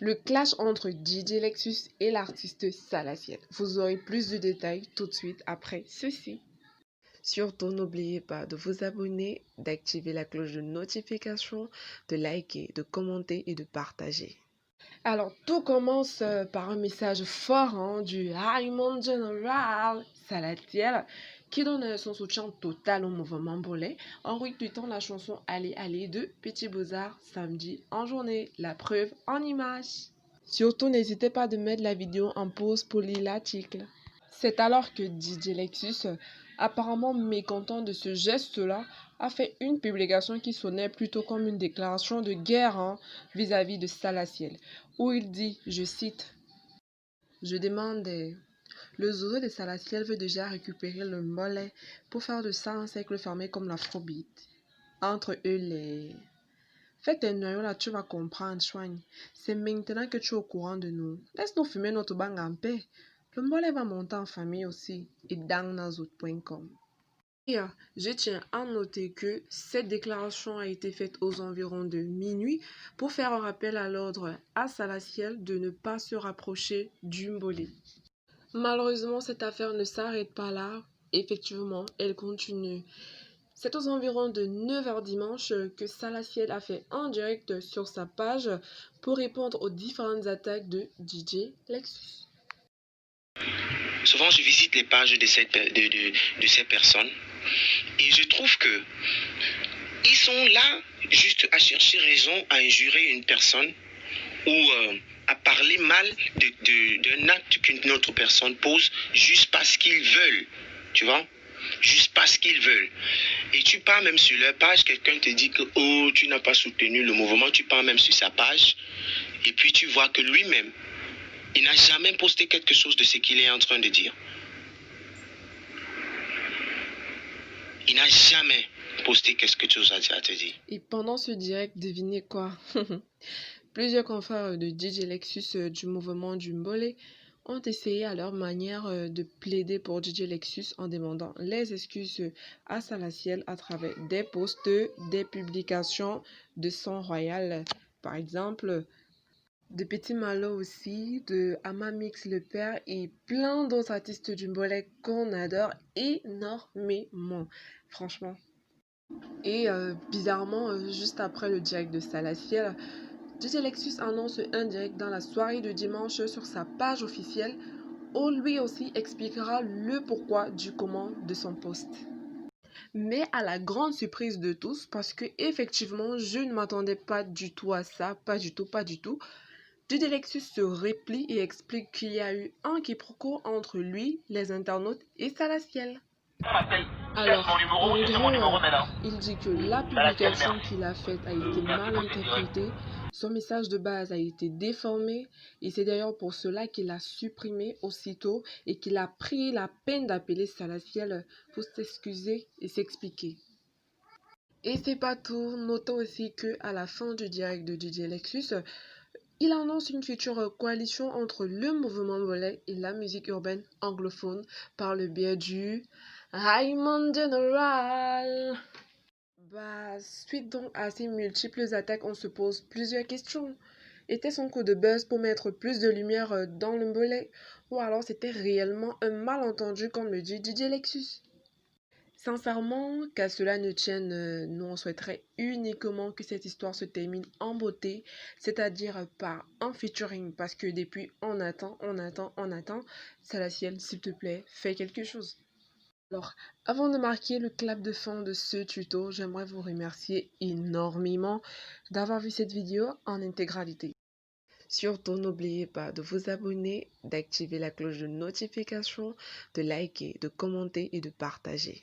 Le clash entre DJ Lexus et l'artiste Salaciel. Vous aurez plus de détails tout de suite après ceci. Surtout, n'oubliez pas de vous abonner, d'activer la cloche de notification, de liker, de commenter et de partager. Alors, tout commence par un message fort du Raymond General Salatiel qui donne son soutien total au mouvement Mbolé en retweetant la chanson Allez Allez de Petit Beaux-Arts samedi en journée. La preuve en image. Surtout, n'hésitez pas de mettre la vidéo en pause pour lire l'article. C'est alors que DJ Lexus, apparemment mécontent de ce geste-là, a fait une publication qui sonnait plutôt comme une déclaration de guerre vis-à-vis de Salaciel, où il dit, je cite, « Je demande, le zozo de Salaciel veut déjà récupérer le mollet pour faire de ça un cercle fermé comme l'afrobeat. Entre eux les... Fais tes noyaux là, tu vas comprendre, Chouagne. C'est maintenant que tu es au courant de nous. Laisse-nous fumer notre bang en paix. Le mollet va monter en famille aussi et dangnazot.com. » Et je tiens à noter que cette déclaration a été faite aux environs de minuit pour faire un rappel à l'ordre à Salaciel de ne pas se rapprocher du Mbolé. Malheureusement, cette affaire ne s'arrête pas là. Effectivement, elle continue. C'est aux environs de 9h dimanche que Salaciel a fait un direct sur sa page pour répondre aux différentes attaques de DJ Lexus. Souvent, je visite les pages de ces personnes et je trouve que ils sont là juste à chercher raison à injurer une personne ou à parler mal d'un acte qu'une autre personne pose juste parce qu'ils veulent, tu vois, juste parce qu'ils veulent. Et tu pars même sur leur page, quelqu'un te dit que oh, tu n'as pas soutenu le mouvement, tu pars même sur sa page et puis tu vois que lui-même, il n'a jamais posté quelque chose de ce qu'il est en train de dire. Il n'a jamais posté quelque chose à te dire. Et pendant ce direct, devinez quoi? Plusieurs confrères de DJ Lexus du mouvement du Mbolé ont essayé à leur manière de plaider pour DJ Lexus en demandant les excuses à Salaciel à travers des posts, des publications de son royal. Par exemple, de Petit Malo aussi, de Amamix le Père et plein d'autres artistes du Mbolé qu'on adore énormément. Franchement. Et bizarrement, juste après le direct de Salaciel, DJ Lexus annonce un direct dans la soirée de dimanche sur sa page officielle où lui aussi expliquera le pourquoi du comment de son post. Mais à la grande surprise de tous, parce que effectivement, je ne m'attendais pas du tout à ça, pas du tout. DJ Lexus se replie et explique qu'il y a eu un quiproquo entre lui, les internautes et Salaciel. Alors, en gros, il dit que la publication qu'il a faite a été mal interprétée, son message de base a été déformé et c'est d'ailleurs pour cela qu'il a supprimé aussitôt et qu'il a pris la peine d'appeler Salaciel pour s'excuser et s'expliquer. Et c'est pas tout, notons aussi qu'à la fin du direct de DJ Lexus, il annonce une future coalition entre le mouvement Mbolé et la musique urbaine anglophone par le biais du Raymond General. Suite donc à ces multiples attaques, on se pose plusieurs questions. Était son coup de buzz pour mettre plus de lumière dans le Mbolé? Ou alors c'était réellement un malentendu comme le dit DJ Lexus? Sincèrement, qu'à cela ne tienne, nous on souhaiterait uniquement que cette histoire se termine en beauté, c'est-à-dire par un featuring, parce que depuis on attend. Salaciel, s'il te plaît, fais quelque chose. Alors, avant de marquer le clap de fin de ce tuto, j'aimerais vous remercier énormément d'avoir vu cette vidéo en intégralité. Surtout, n'oubliez pas de vous abonner, d'activer la cloche de notification, de liker, de commenter et de partager.